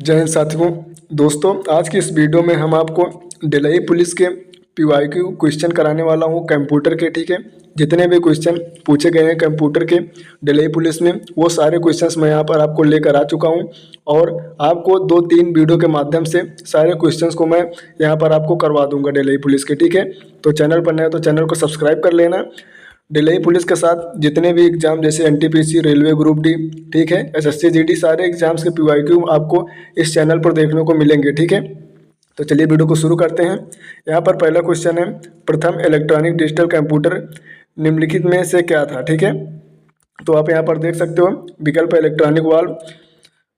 जय हिंद साथियों। दोस्तों, आज की इस वीडियो में हम आपको दिल्ली पुलिस के पीवाईक्यू क्वेश्चन कराने वाला हूं कंप्यूटर के। ठीक है, जितने भी क्वेश्चन पूछे गए हैं कंप्यूटर के दिल्ली पुलिस में, वो सारे क्वेश्चंस मैं यहां पर आपको लेकर आ चुका हूं और आपको 2-3 वीडियो के माध्यम से सारे क्वेश्चंस को मैं यहां पर आपको करवा दूंगा दिल्ली पुलिस के। ठीक है, तो चैनल पर नया तो चैनल को सब्सक्राइब कर लेना। दिल्ली पुलिस के साथ जितने भी एग्जाम जैसे एनटीपीसी, रेलवे ग्रुप डी, ठीक है, एसएससी जीडी, सारे एग्जाम्स के पीवाईक्यू आपको इस चैनल पर देखने को मिलेंगे। ठीक है, तो चलिए वीडियो को शुरू करते हैं। यहाँ पर पहला क्वेश्चन है, प्रथम इलेक्ट्रॉनिक डिजिटल कंप्यूटर निम्नलिखित में से क्या था। ठीक है, तो आप यहाँ पर देख सकते हो विकल्प electronic valve,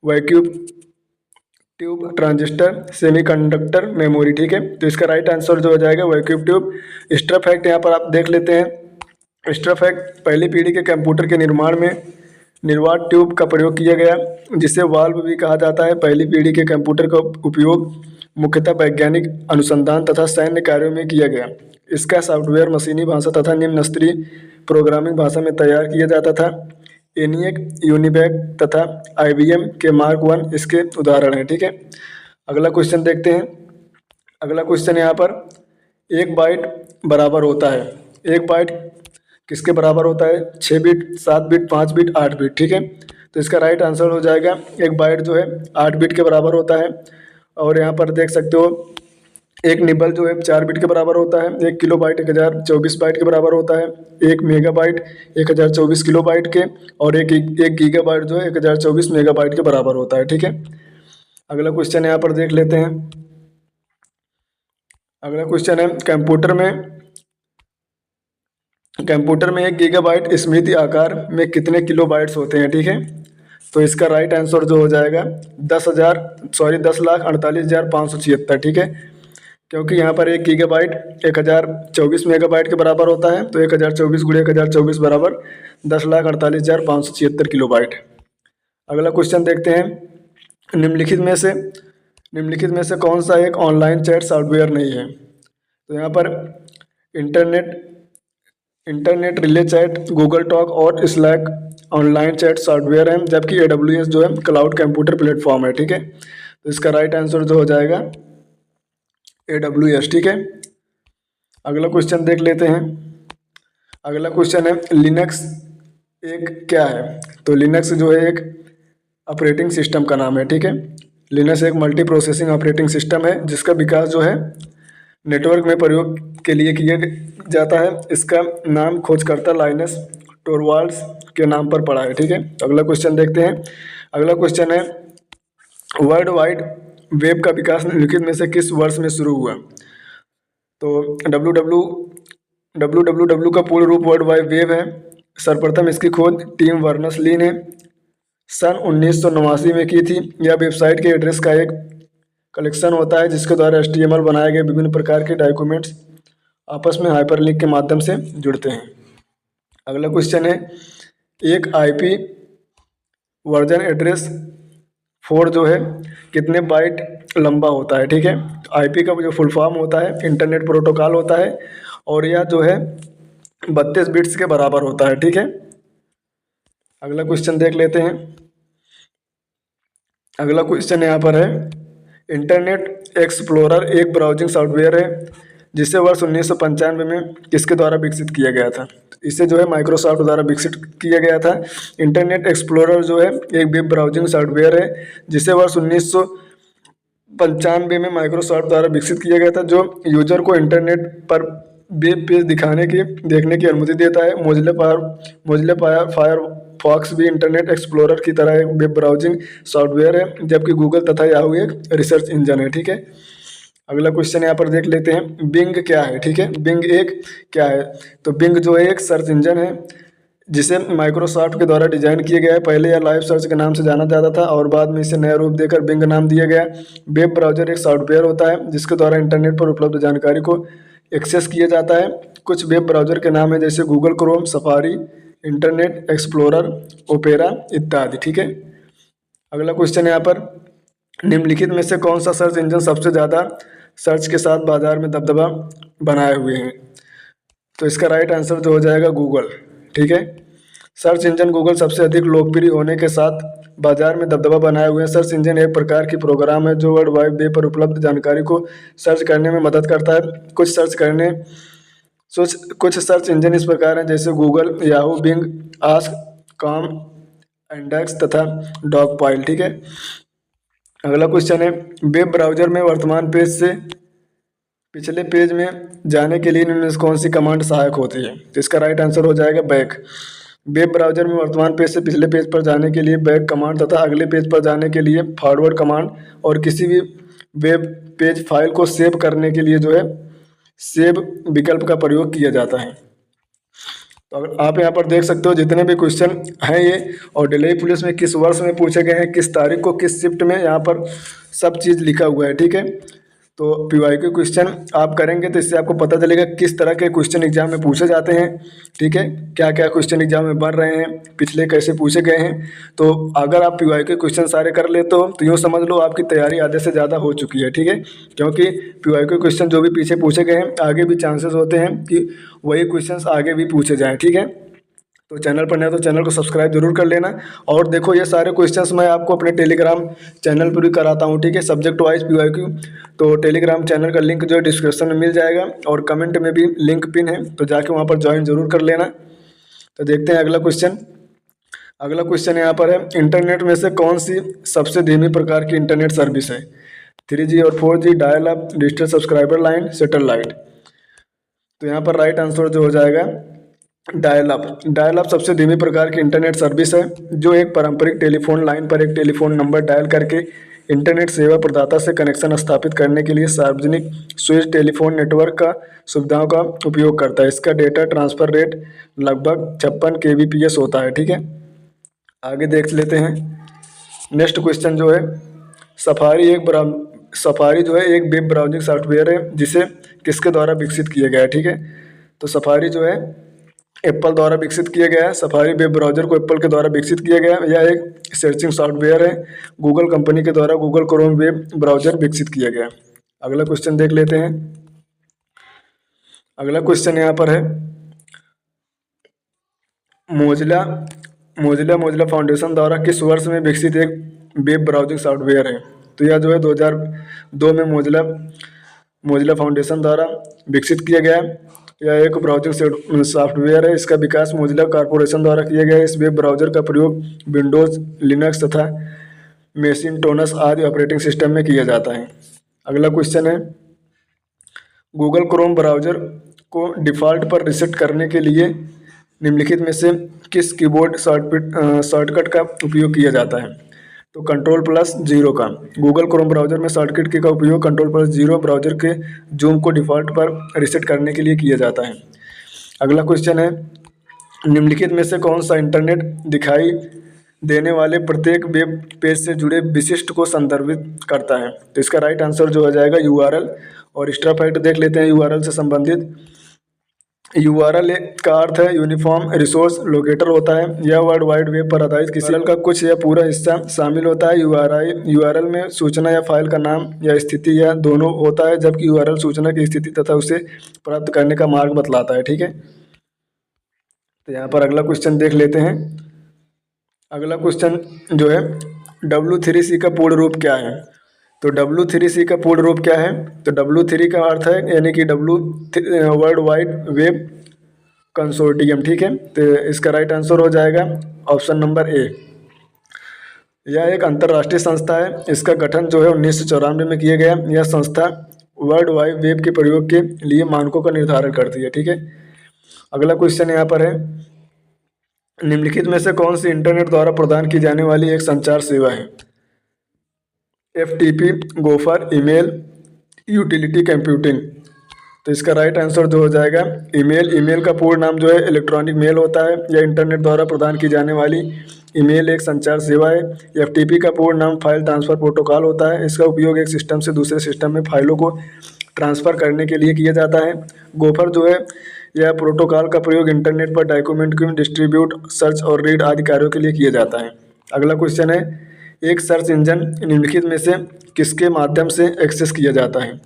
vacuum tube, transistor, semiconductor, memory. ठीक है, तो इसका राइट आंसर जो हो जाएगा वैक्यूम ट्यूब। एक्स्ट्रा फैक्ट यहाँ पर आप देख लेते हैं। एक्स्ट्रा फैक्ट, पहली पीढ़ी के कंप्यूटर के निर्माण में निर्वात ट्यूब का प्रयोग किया गया, जिसे वाल्व भी कहा जाता है। पहली पीढ़ी के कंप्यूटर का उपयोग मुख्यतः वैज्ञानिक अनुसंधान तथा सैन्य कार्यों में किया गया। इसका सॉफ्टवेयर मशीनी भाषा तथा निम्न स्तरीय प्रोग्रामिंग भाषा में तैयार किया जाता था। एनिएक, यूनिवैक तथा आईबीएम के मार्क 1 इसके उदाहरण हैं। ठीक है, अगला क्वेश्चन देखते हैं। अगला क्वेश्चन यहाँ पर, एक बाइट बराबर होता है। एक बाइट किसके बराबर होता है? 6 बिट, 7 बिट, 5 बिट, 8 बिट। ठीक है, तो इसका राइट आंसर हो जाएगा, एक बाइट जो है 8 बिट के बराबर होता है। और यहाँ पर देख सकते हो एक निबल जो है 4 बिट के बराबर होता है। 1 किलो बाइट 1024 बाइट के बराबर होता है। 1 मेगा बाइट 1024 किलो बाइट के, और एक गीगा बाइट जो है 1024 मेगा बाइट के बराबर होता है। ठीक है, अगला क्वेश्चन यहाँ पर देख लेते हैं। अगला क्वेश्चन है, कंप्यूटर में 1 गीगाबाइट स्मृति आकार में कितने किलो बाइट्स होते हैं। ठीक है, तो इसका राइट आंसर जो हो जाएगा 10,48,576। ठीक है, क्योंकि यहाँ पर 1 गीगाबाइट 1024 मेगाबाइट के बराबर होता है, तो 1024 गुणे 1024 बराबर 10,48,576 किलो बाइट। अगला क्वेश्चन देखते हैं, निम्नलिखित में से कौन सा एक ऑनलाइन चैट सॉफ्टवेयर नहीं है। तो यहाँ पर internet relay chat, Google talk और स्लैक ऑनलाइन चैट सॉफ्टवेयर है, जबकि AWS जो है क्लाउड कंप्यूटर प्लेटफॉर्म है। ठीक है, तो इसका राइट आंसर जो हो जाएगा AWS। ठीक है, अगला क्वेश्चन देख लेते हैं। अगला क्वेश्चन है, लिनक्स एक क्या है। तो लिनक्स जो है एक ऑपरेटिंग सिस्टम का नाम है। ठीक है, लिनक्स एक मल्टी प्रोसेसिंग ऑपरेटिंग सिस्टम है, जिसका विकास जो है नेटवर्क में प्रयोग के लिए किया जाता है। इसका नाम खोजकर्ता लाइनस टोरवाल्ड्स के नाम पर पड़ा है। ठीक है, अगला क्वेश्चन देखते हैं। अगला क्वेश्चन है, वर्ल्ड वाइड वेब का विकास निम्नलिखित में से किस वर्ष में शुरू हुआ। तो www का पूर्ण रूप वर्ल्ड वाइड वेब है। सर्वप्रथम इसकी खोज टिम बर्नर्स-ली ने सन 1989 में की थी। यह वेबसाइट के एड्रेस का एक कलेक्शन होता है, जिसके द्वारा HTML बनाए गए विभिन्न प्रकार के डॉक्यूमेंट्स आपस में हाइपरलिंक के माध्यम से जुड़ते हैं। अगला क्वेश्चन है, एक IP वर्जन एड्रेस 4 जो है कितने बाइट लंबा होता है। ठीक है, IP का जो फुल फॉर्म होता है इंटरनेट प्रोटोकॉल होता है, और यह जो है 32 बिट्स के बराबर होता है। ठीक है, अगला क्वेश्चन देख लेते हैं। अगला क्वेश्चन यहाँ पर है, इंटरनेट एक्सप्लोरर एक ब्राउजिंग सॉफ्टवेयर है, जिसे वर्ष 1995 में किसके द्वारा विकसित किया गया था। इसे जो है माइक्रोसॉफ्ट द्वारा विकसित किया गया था। इंटरनेट एक्सप्लोरर जो है एक वेब ब्राउजिंग सॉफ्टवेयर है, जिसे वर्ष 1995 में माइक्रोसॉफ्ट द्वारा विकसित किया गया था, जो यूजर को इंटरनेट पर वेब पेज देखने की अनुमति देता है। मोजिला फायरफॉक्स भी इंटरनेट एक्सप्लोरर की तरह एक वेब ब्राउजिंग सॉफ्टवेयर है, जबकि गूगल तथा याहू एक रिसर्च इंजन है। ठीक है, अगला क्वेश्चन यहाँ पर देख लेते हैं, बिंग क्या है। ठीक है, बिंग एक क्या है। तो बिंग जो है एक सर्च इंजन है, जिसे माइक्रोसॉफ्ट के द्वारा डिजाइन किया गया है। पहले यह लाइव सर्च के नाम से जाना जाता था, और बाद में इसे नया रूप देकर बिंग नाम दिया गया। वेब ब्राउजर एक सॉफ्टवेयर होता है, जिसके द्वारा इंटरनेट पर उपलब्ध जानकारी को एक्सेस किया जाता है। कुछ वेब ब्राउजर के नाम है जैसे Google Chrome, safari, internet explorer, opera इत्यादि। ठीक है, अगला क्वेश्चन यहाँ पर, निम्नलिखित में से कौन सा सर्च इंजन सबसे ज़्यादा सर्च के साथ बाजार में दबदबा बनाए हुए हैं। तो इसका राइट आंसर जो हो जाएगा गूगल। ठीक है, सर्च इंजन गूगल सबसे अधिक लोकप्रिय होने के साथ बाजार में दबदबा बनाए हुए हैं। सर्च इंजन एक प्रकार की प्रोग्राम है जो वर्ल्ड वाइड वेब पर उपलब्ध जानकारी को सर्च करने में मदद करता है। कुछ सर्च इंजन इस प्रकार हैं जैसे Google, Yahoo, Bing, Ask, com, index तथा डॉगपाइल। ठीक है, अगला क्वेश्चन है वेब ब्राउजर में वर्तमान पेज से पिछले पेज में जाने के लिए निम्न में से कौन सी कमांड सहायक होती है? तो इसका राइट आंसर हो जाएगा बैक। वेब ब्राउजर में वर्तमान पेज से पिछले पेज पर जाने के लिए बैक कमांड तथा अगले पेज पर जाने के लिए फॉरवर्ड कमांड और किसी भी वेब पेज फाइल को सेव करने के लिए जो है सेव विकल्प का प्रयोग किया जाता है। तो अगर आप यहाँ पर देख सकते हो जितने भी क्वेश्चन हैं ये, और दिल्ली पुलिस में किस वर्ष में पूछे गए हैं, किस तारीख को, किस शिफ्ट में, यहाँ पर सब चीज़ लिखा हुआ है। ठीक है, तो पीवाईक्यू क्वेश्चन आप करेंगे तो इससे आपको पता चलेगा किस तरह के क्वेश्चन एग्जाम में पूछे जाते हैं। ठीक है, क्या क्या क्वेश्चन एग्जाम में बन रहे हैं, पिछले कैसे पूछे गए हैं। तो अगर आप पीवाईक्यू क्वेश्चन सारे कर लेते हो तो यूँ समझ लो आपकी तैयारी आधे से ज़्यादा हो चुकी है। ठीक है, क्योंकि पीवाईक्यू क्वेश्चन जो भी पीछे पूछे गए हैं आगे भी चांसेस होते हैं कि वही क्वेश्चन आगे भी पूछे जाएँ। ठीक है, तो चैनल पर नया तो चैनल को सब्सक्राइब जरूर कर लेना। और देखो ये सारे क्वेश्चंस मैं आपको अपने टेलीग्राम चैनल पर भी कराता हूँ। ठीक है, सब्जेक्ट वाइज पीवाईक्यू। तो टेलीग्राम चैनल का लिंक जो है डिस्क्रिप्शन में मिल जाएगा और कमेंट में भी लिंक पिन है, तो जाके वहाँ पर ज्वाइन जरूर कर लेना। तो देखते हैं अगला क्वेश्चन। अगला क्वेश्चन यहाँ पर है इंटरनेट में से कौन सी सबसे धीमी प्रकार की इंटरनेट सर्विस है? 3G और 4G, dial up, digital subscriber line, satellite. तो यहाँ पर राइट आंसर जो हो जाएगा डायल अप। डायल अप सबसे धीमी प्रकार की इंटरनेट सर्विस है जो एक पारंपरिक टेलीफोन लाइन पर एक टेलीफोन नंबर डायल करके इंटरनेट सेवा प्रदाता से कनेक्शन स्थापित करने के लिए सार्वजनिक स्विच टेलीफोन नेटवर्क का सुविधाओं का उपयोग करता है। इसका डेटा ट्रांसफर रेट लगभग 56 kbps होता है। ठीक है, आगे देख लेते हैं। नेक्स्ट क्वेश्चन जो है सफारी जो है एक वेब ब्राउजिंग सॉफ्टवेयर है जिसे किसके द्वारा विकसित किया गया है? ठीक है, तो सफारी जो है एप्पल द्वारा विकसित किया गया है। सफारी वेब ब्राउजर को एप्पल के द्वारा विकसित किया गया है। यह एक सर्चिंग सॉफ्टवेयर है। गूगल कंपनी के द्वारा गूगल क्रोम वेब ब्राउजर विकसित किया गया है। अगला क्वेश्चन देख लेते हैं। अगला क्वेश्चन यहाँ पर है मोजिला फाउंडेशन द्वारा किस वर्ष में विकसित एक वेब ब्राउजिंग सॉफ्टवेयर है? तो यह जो है 2002 में मोजिला फाउंडेशन द्वारा विकसित किया गया है। यह एक ब्राउजिंग सॉफ्टवेयर है। इसका विकास मोजिला कॉर्पोरेशन द्वारा किया गया है। इस वेब ब्राउजर का प्रयोग विंडोज़, लिनक्स तथा मैकिन्टोश आदि ऑपरेटिंग सिस्टम में किया जाता है। अगला क्वेश्चन है गूगल क्रोम ब्राउजर को डिफ़ॉल्ट पर रीसेट करने के लिए निम्नलिखित में से किस कीबोर्ड शॉर्टकट का उपयोग किया जाता है? तो Ctrl+0 का। गूगल क्रोम ब्राउजर में शॉर्टकट की का उपयोग Ctrl+0 ब्राउजर के जूम को डिफ़ॉल्ट पर रीसेट करने के लिए किया जाता है। अगला क्वेश्चन है निम्नलिखित में से कौन सा इंटरनेट दिखाई देने वाले प्रत्येक वेब पेज से जुड़े विशिष्ट को संदर्भित करता है? तो इसका राइट आंसर जो हो जाएगा URL। और एक्स्ट्रा फैक्ट देख लेते हैं URL से संबंधित। URL का अर्थ है यूनिफॉर्म रिसोर्स लोकेटर होता है। यह वर्ल्ड वाइड वेब पर आधारित किसी URL का कुछ या पूरा हिस्सा शामिल होता है। URL में सूचना या फाइल का नाम या स्थिति या दोनों होता है, जबकि URL सूचना की स्थिति तथा उसे प्राप्त करने का मार्ग बतलाता है। ठीक है, तो यहाँ पर अगला क्वेश्चन देख लेते हैं। अगला क्वेश्चन जो है W3C का पूर्ण रूप क्या है? तो W3C का पूर्ण रूप क्या है? तो W3 का अर्थ है यानी कि वर्ल्ड वाइड वेब कंसोर्टियम। ठीक है, तो इसका राइट आंसर हो जाएगा ऑप्शन नंबर ए। यह एक अंतर्राष्ट्रीय संस्था है। इसका गठन जो है 1994 में किया गया। यह संस्था वर्ल्ड वाइड वेब के प्रयोग के लिए मानकों का निर्धारण करती है। ठीक है, अगला क्वेश्चन यहाँ पर है निम्नलिखित में से कौन सी इंटरनेट द्वारा प्रदान की जाने वाली एक संचार सेवा है? FTP, gopher, email, utility computing. तो इसका राइट आंसर जो हो जाएगा ईमेल का पूर्ण नाम जो है इलेक्ट्रॉनिक मेल होता है। यह इंटरनेट द्वारा प्रदान की जाने वाली ईमेल एक संचार सेवा है। FTP का पूर्ण नाम फाइल ट्रांसफ़र प्रोटोकॉल होता है। इसका उपयोग एक सिस्टम से दूसरे सिस्टम में फाइलों को ट्रांसफ़र करने के लिए किया जाता है। गोफर जो है यह प्रोटोकॉल का प्रयोग इंटरनेट पर डॉक्यूमेंट को डिस्ट्रीब्यूट, सर्च और रीड आदि कार्यों के लिए किया जाता है। अगला क्वेश्चन है एक सर्च इंजन निम्नलिखित में से किसके माध्यम से एक्सेस किया जाता है?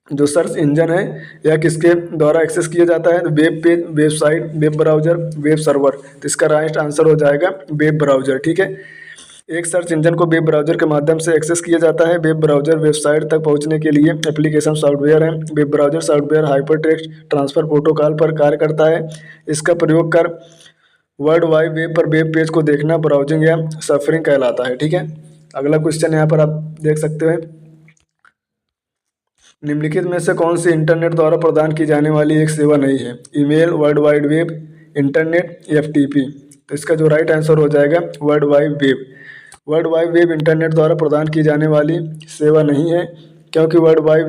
जो सर्च इंजन है यह किसके द्वारा एक्सेस किया जाता है? Web page, website, web browser, web server. तो इसका राइट आंसर हो जाएगा वेब ब्राउजर। ठीक है, एक सर्च इंजन को वेब ब्राउज़र के माध्यम से एक्सेस किया जाता है। वेब ब्राउज़र वेबसाइट तक पहुंचने के लिए एप्लीकेशन सॉफ्टवेयर है। Web browser software hypertext transfer protocol पर कार्य करता है। इसका प्रयोग कर वर्ल्ड वाइड वेब पर वेब पेज को देखना ब्राउजिंग या सर्फिंग कहलाता है। ठीक है, अगला क्वेश्चन यहाँ पर आप देख सकते हैं, निम्नलिखित में से कौन सी इंटरनेट द्वारा प्रदान की जाने वाली एक सेवा नहीं है? Email, world wide web, internet, FTP. तो इसका जो राइट आंसर हो जाएगा world wide web. World wide web internet द्वारा प्रदान की जाने वाली सेवा नहीं है, क्योंकि वर्ल्ड वाइड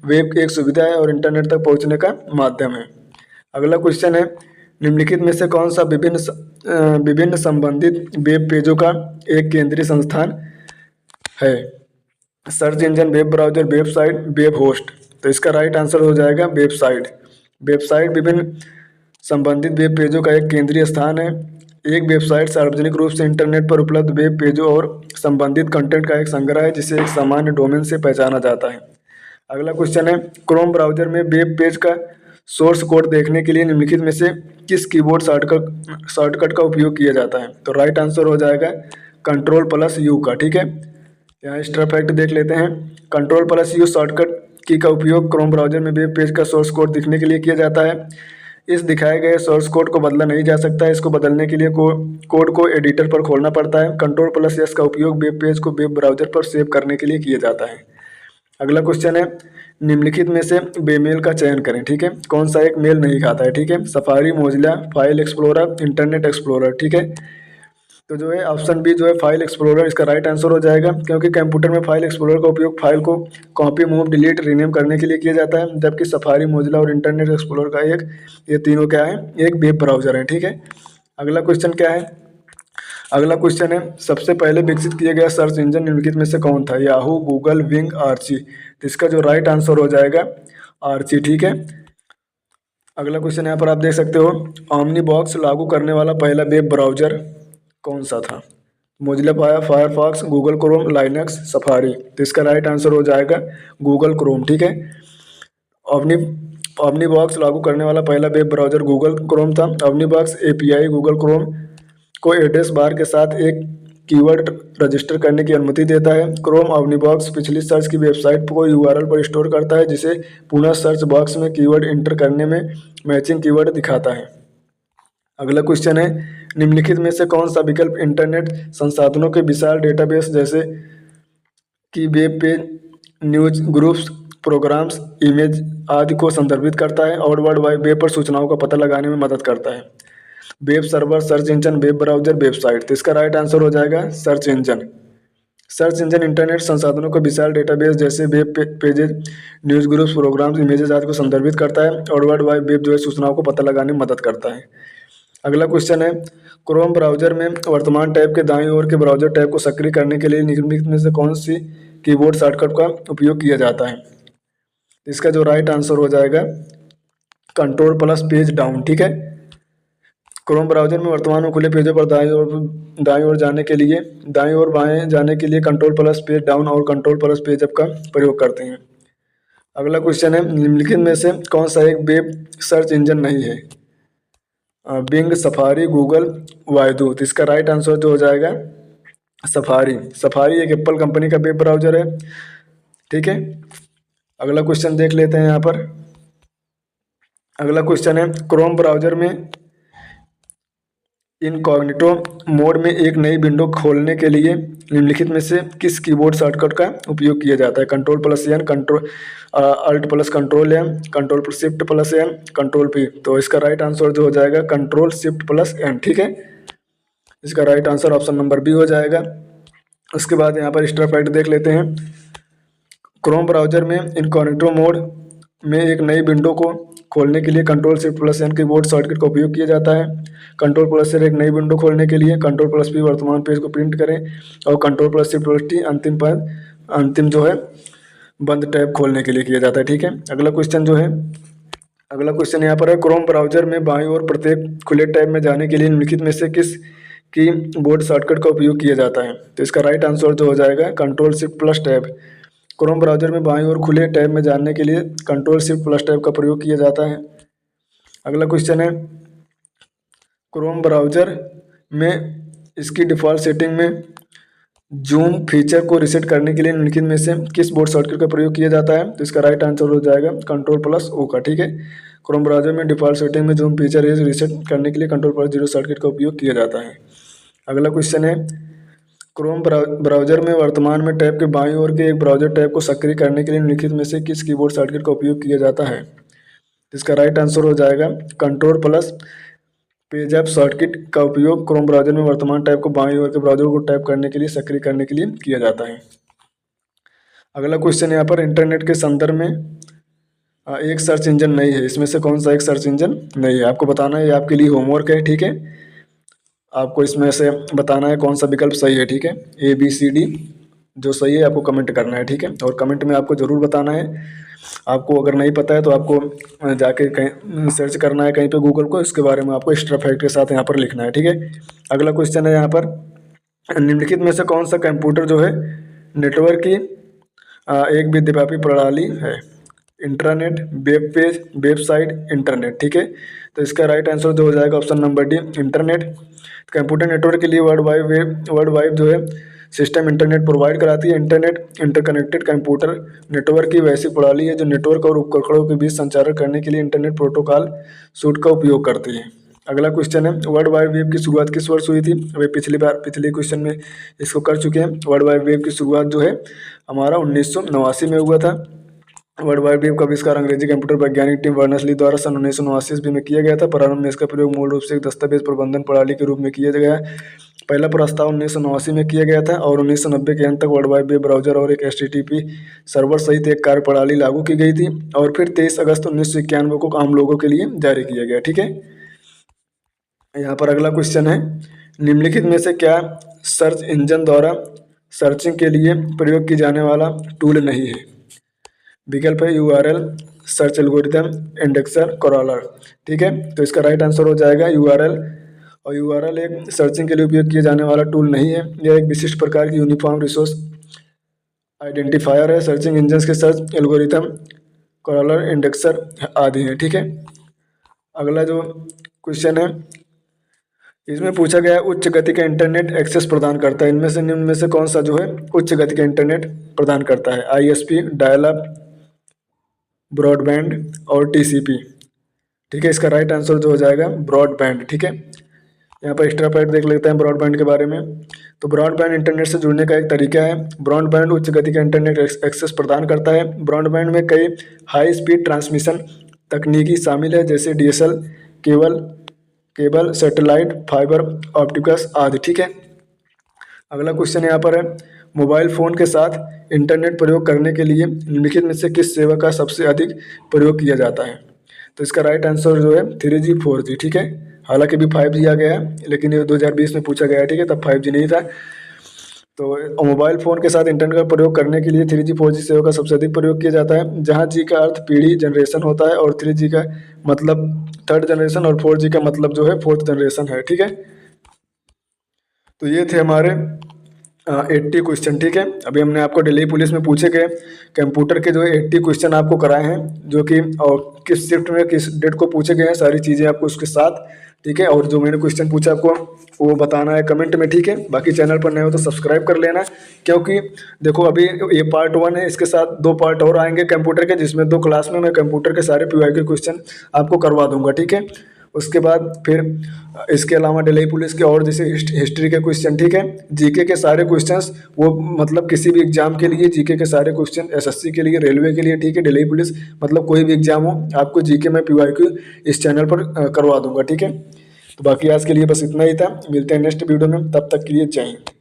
वेब एक सुविधा है और इंटरनेट तक पहुंचने का माध्यम है। अगला क्वेश्चन है, निम्नलिखित में से कौन सा विभिन्न संबंधित वेब पेजों का एक केंद्रीय संस्थान है? Search engine, web browser, website, web host. तो इसका राइट आंसर हो जाएगा वेबसाइट। वेबसाइट विभिन्न संबंधित वेब पेजों का एक केंद्रीय स्थान है। एक वेबसाइट सार्वजनिक रूप से इंटरनेट पर उपलब्ध वेब पेजों और संबंधित कंटेंट का एक संग्रह है, जिसे एक सामान्य डोमेन से पहचाना जाता है। अगला क्वेश्चन है, क्रोम ब्राउज़र में वेब पेज का सोर्स कोड देखने के लिए निम्नलिखित में से किस कीबोर्ड शॉर्टकट का उपयोग किया जाता है? तो राइट आंसर हो जाएगा Ctrl+U का। ठीक है, यहाँ एक्स्ट्रा फैक्ट देख लेते हैं। Ctrl+U शॉर्टकट की का उपयोग क्रोम ब्राउज़र में वेब पेज का सोर्स कोड दिखने के लिए किया जाता है। इस दिखाए गए सोर्स कोड को बदला नहीं जा सकता है। इसको बदलने के लिए कोड को एडिटर पर खोलना पड़ता है। Ctrl+S का उपयोग वेब पेज को वेब ब्राउज़र पर सेव करने के लिए किया जाता है। अगला क्वेश्चन है, निम्नलिखित में से बेमेल का चयन करें। ठीक है, कौन सा एक मेल नहीं खाता है? ठीक है, safari, Mozilla, file explorer, internet explorer. ठीक है, तो जो है ऑप्शन बी जो है फाइल एक्सप्लोरर इसका राइट आंसर हो जाएगा, क्योंकि कंप्यूटर में फाइल एक्सप्लोरर का उपयोग फाइल को कॉपी, मूव, डिलीट, रीनेम करने के लिए किया जाता है, जबकि सफारी, मोजिला और इंटरनेट एक्सप्लोरर का ये तीनों क्या है? एक वेब ब्राउज़र है। ठीक है, अगला क्वेश्चन क्या है? अगला क्वेश्चन है, सबसे पहले विकसित किया गया सर्च इंजन निम्नलिखित में से कौन था? Yahoo, Google, Bing, Archie. तो इसका जो राइट आंसर हो जाएगा आर्ची। ठीक है, अगला क्वेश्चन यहाँ पर आप देख सकते हो, ओमनीबॉक्स लागू करने वाला पहला वेब ब्राउज़र कौन सा था? Mozilla Firefox, Google Chrome, Linux, safari. तो इसका राइट आंसर हो जाएगा गूगल क्रोम। ठीक है, ओमनीबॉक्स लागू करने वाला पहला वेब ब्राउज़र गूगल क्रोम था। ओमनीबॉक्स एपीआई गूगल क्रोम को एड्रेस बार के साथ एक कीवर्ड रजिस्टर करने की अनुमति देता है। क्रोम ओमनीबॉक्स पिछली सर्च की वेबसाइट को यूआरएल पर स्टोर करता है, जिसे पुनः सर्च बॉक्स में कीवर्ड इंटर करने में मैचिंग कीवर्ड दिखाता है। अगला क्वेश्चन है, निम्नलिखित में से कौन सा विकल्प इंटरनेट संसाधनों के विशाल डेटाबेस जैसे कि web page, news, groups, programs, image आदि को संदर्भित करता है और वर्ल्ड वाइड वेब पर सूचनाओं का पता लगाने में मदद करता है? Web server, search engine, web browser, website. तो इसका राइट आंसर हो जाएगा search engine. Search engine internet संसाधनों का विशाल डेटाबेस जैसे web pages, news groups, programs, images आदि को संदर्भित करता है और वर्ल्ड वाइड वेब जो है सूचनाओं को पता लगाने में मदद करता है। अगला क्वेश्चन है, क्रोम ब्राउज़र में वर्तमान टैब के दाईं ओर के ब्राउज़र टैब को सक्रिय करने के लिए निम्नलिखित में से कौन सी कीबोर्ड शॉर्टकट का उपयोग किया जाता है? इसका जो राइट आंसर हो जाएगा Ctrl+पेज डाउन। ठीक है, क्रोम ब्राउज़र में वर्तमान में खुले पेजों पर दाईं ओर जाने के लिए, दाईं ओर बाएं जाने के लिए Ctrl+पेज डाउन और Ctrl+पेज अप का प्रयोग करते हैं। अगला क्वेश्चन है, निम्नलिखित में से कौन सा एक वेब सर्च इंजन नहीं है? Bing, Safari, Google, Baidu. तो इसका राइट आंसर जो हो जाएगा सफारी। सफारी एक एप्पल कंपनी का वेब ब्राउज़र है। ठीक है, अगला क्वेश्चन देख लेते हैं यहाँ पर। अगला क्वेश्चन है, क्रोम ब्राउज़र में इनकॉग्निटो मोड में एक नई विंडो खोलने के लिए निम्नलिखित में से किस कीबोर्ड शॉर्टकट का उपयोग किया जाता है? Ctrl+N, Alt+Ctrl+M, Ctrl+Shift+N, Ctrl+P। तो इसका राइट आंसर जो हो जाएगा Ctrl+Shift+N। ठीक है, इसका right answer option number B हो जाएगा। उसके बाद यहाँ पर एक्स्ट्रा फैक्ट देख लेते हैं। क्रोम ब्राउज़र में इनकॉग्निटो मोड में एक नई विंडो को खोलने के लिए Ctrl+Shift+N कीबोर्ड शॉर्टकट का उपयोग किया जाता है। Ctrl+L एक नई विंडो खोलने के लिए, Ctrl+P वर्तमान पेज को प्रिंट करें और Ctrl+Shift+T अंतिम जो है बंद टैब खोलने के लिए किया जाता है। ठीक है, अगला क्वेश्चन यहाँ पर है, क्रोम ब्राउज़र में बाईं ओर प्रत्येक खुले टैब में जाने के लिए निम्नलिखित में से किस कीबोर्ड शॉर्टकट का उपयोग किया जाता है? तो इसका राइट आंसर जो हो जाएगा Ctrl+Shift+Tab। क्रोम ब्राउज़र में बाईं ओर खुले टैब में जाने के लिए Ctrl+Shift+Tab का प्रयोग किया जाता है। अगला क्वेश्चन है, क्रोम ब्राउज़र में इसकी डिफ़ॉल्ट सेटिंग में जूम फीचर को रीसेट करने के लिए निम्नलिखित में से किस बोर्ड शॉर्टकट का प्रयोग किया जाता है? तो इसका राइट आंसर हो जाएगा Ctrl+O का। ठीक है, क्रोम ब्राउजर में डिफ़ॉल्ट सेटिंग में जूम फीचर रीसेट करने के लिए Ctrl+0 शॉर्टकट का उपयोग किया जाता है। अगला क्वेश्चन है, क्रोम ब्राउजर में वर्तमान में टैब के बाईं ओर के एक ब्राउजर टैब को सक्रिय करने के लिए निम्नलिखित में से किस कीबोर्ड शॉर्टकट का उपयोग किया जाता है? इसका राइट आंसर हो जाएगा Ctrl+ पेज ऐप शॉर्टकट का उपयोग क्रोम ब्राउजर में वर्तमान टैब को बाईं ओर के ब्राउजर को टैप करने के लिए सक्रिय करने के लिए किया जाता है। अगला क्वेश्चन यहाँ पर, इंटरनेट के संदर्भ में एक सर्च इंजन नहीं है, इसमें से कौन सा एक सर्च इंजन नहीं है? आपको बताना है, ये आपके लिए होमवर्क है। ठीक है, आपको इसमें से बताना है कौन सा विकल्प सही है। ठीक है, ABCD जो सही है आपको कमेंट करना है। ठीक है, और कमेंट में आपको ज़रूर बताना है। आपको अगर नहीं पता है तो आपको जाके कहीं सर्च करना है कहीं पे गूगल को, इसके बारे में आपको एक्स्ट्रा फैक्ट के साथ यहाँ पर लिखना है। ठीक है, अगला क्वेश्चन है यहाँ पर, निम्नलिखित में से कौन सा कंप्यूटर जो है नेटवर्क की एक विद्युतव्यापी प्रणाली है? Internet, web page, website, internet. ठीक है, तो इसका राइट आंसर जो हो जाएगा option number D, internet. Computer network के लिए वर्ल्ड वाइड जो है सिस्टम इंटरनेट प्रोवाइड कराती है। इंटरनेट इंटरकनेक्टेड कंप्यूटर नेटवर्क की वैसी प्रणाली है जो नेटवर्क और उपकरणों के बीच संचार करने के लिए इंटरनेट प्रोटोकॉल सूट का उपयोग करती है। अगला क्वेश्चन है, वर्ल्ड वाइड वेब की शुरुआत किस वर्ष हुई थी? वे पिछले क्वेश्चन में इसको कर चुके हैं। वर्ल्ड वाइड वेब की शुरुआत जो है हमारा 1989 में हुआ था। वर्ल्ड वाइड वेब का आविष्कार अंग्रेजी कंप्यूटर वैज्ञानिक टिम बर्नर्स-ली द्वारा सन 1989 ईस्वी में किया गया था। प्रारंभ में इसका प्रयोग मूल रूप से एक दस्तावेज प्रबंधन प्रणाली के रूप में किया गया। पहला प्रस्ताव 1989 में किया गया था और 1990 के अंत तक वर्ल्ड वाइड वेब ब्राउजर और एक HTTP सर्वर सहित एक कार्य प्रणाली लागू की गई थी और फिर 23 अगस्त 1991 को आम लोगों के लिए जारी किया गया। ठीक है, यहाँ पर अगला क्वेश्चन है, निम्नलिखित में से क्या सर्च इंजन द्वारा सर्चिंग के लिए प्रयोग की जाने वाला टूल नहीं है? विकल्प है URL, search algorithm, indexer, crawler. ठीक है, तो इसका राइट आंसर हो जाएगा URL। और URL एक सर्चिंग के लिए उपयोग किया जाने वाला टूल नहीं है, यह एक विशिष्ट प्रकार की यूनिफॉर्म रिसोर्स आइडेंटिफायर है। सर्चिंग इंजन के सर्च एल्गोरिथम, क्रॉलर, इंडेक्सर आदि हैं। ठीक है, अगला जो क्वेश्चन है इसमें पूछा गया है, उच्च गति का इंटरनेट एक्सेस प्रदान करता है, इनमें से निम्न में से कौन सा जो है उच्च गति का इंटरनेट प्रदान करता है? ISP, डायल अप, ब्रॉडबैंड और TCP। ठीक है, इसका राइट आंसर जो हो जाएगा ब्रॉडबैंड। ठीक है, यहाँ पर एक्स्ट्रा फैक्ट देख लेते हैं ब्रॉडबैंड के बारे में। तो ब्रॉडबैंड इंटरनेट से जुड़ने का एक तरीका है। ब्रॉडबैंड उच्च गति का इंटरनेट एक्सेस प्रदान करता है। ब्रॉडबैंड में कई हाई स्पीड ट्रांसमिशन तकनीकी शामिल है, जैसे DSL cable, satellite, fibre optics आदि। ठीक है, अगला क्वेश्चन यहाँ पर है, मोबाइल फ़ोन के साथ इंटरनेट प्रयोग करने के लिए निम्नलिखित में से किस सेवा का सबसे अधिक प्रयोग किया जाता है? तो इसका राइट आंसर जो है 3G 4G। ठीक है, हालांकि अभी 5G आ गया है, लेकिन ये 2020 में पूछा गया है। ठीक है, तब 5G नहीं था। तो मोबाइल फ़ोन के साथ इंटरनेट का प्रयोग करने के लिए 3G 4G सेवा का सबसे अधिक प्रयोग किया जाता है, जहां G का अर्थ पीढ़ी जनरेशन होता है और 3G का मतलब थर्ड जनरेशन और 4G का मतलब जो है फोर्थ जनरेशन है। ठीक है, तो ये थे हमारे 80 क्वेश्चन। ठीक है, अभी हमने आपको दिल्ली पुलिस में पूछे गए कंप्यूटर के जो 80 क्वेश्चन आपको कराए हैं, जो कि और किस शिफ्ट में किस डेट को पूछे गए हैं, सारी चीज़ें आपको उसके साथ। ठीक है, और जो मैंने क्वेश्चन पूछा आपको वो बताना है कमेंट में। ठीक है, बाकी चैनल पर नए हो तो सब्सक्राइब कर लेना, क्योंकि देखो अभी ये पार्ट 1 है, इसके साथ 2 पार्ट और आएंगे कंप्यूटर के, जिसमें 2 क्लास में मैं कंप्यूटर के सारे PYQ क्वेश्चन आपको करवा दूंगा। ठीक है, उसके बाद फिर इसके अलावा दिल्ली पुलिस के और जैसे हिस्ट्री के क्वेश्चन। ठीक है, जीके के सारे क्वेश्चंस, वो मतलब किसी भी एग्जाम के लिए जीके के सारे क्वेश्चन, SSC के लिए, रेलवे के लिए। ठीक है, दिल्ली पुलिस मतलब कोई भी एग्जाम हो, आपको जीके में PYQ इस चैनल पर करवा दूंगा। ठीक है, तो बाकी आज के लिए बस इतना ही था, मिलते हैं नेक्स्ट वीडियो में, तब तक के लिए जय हिंद।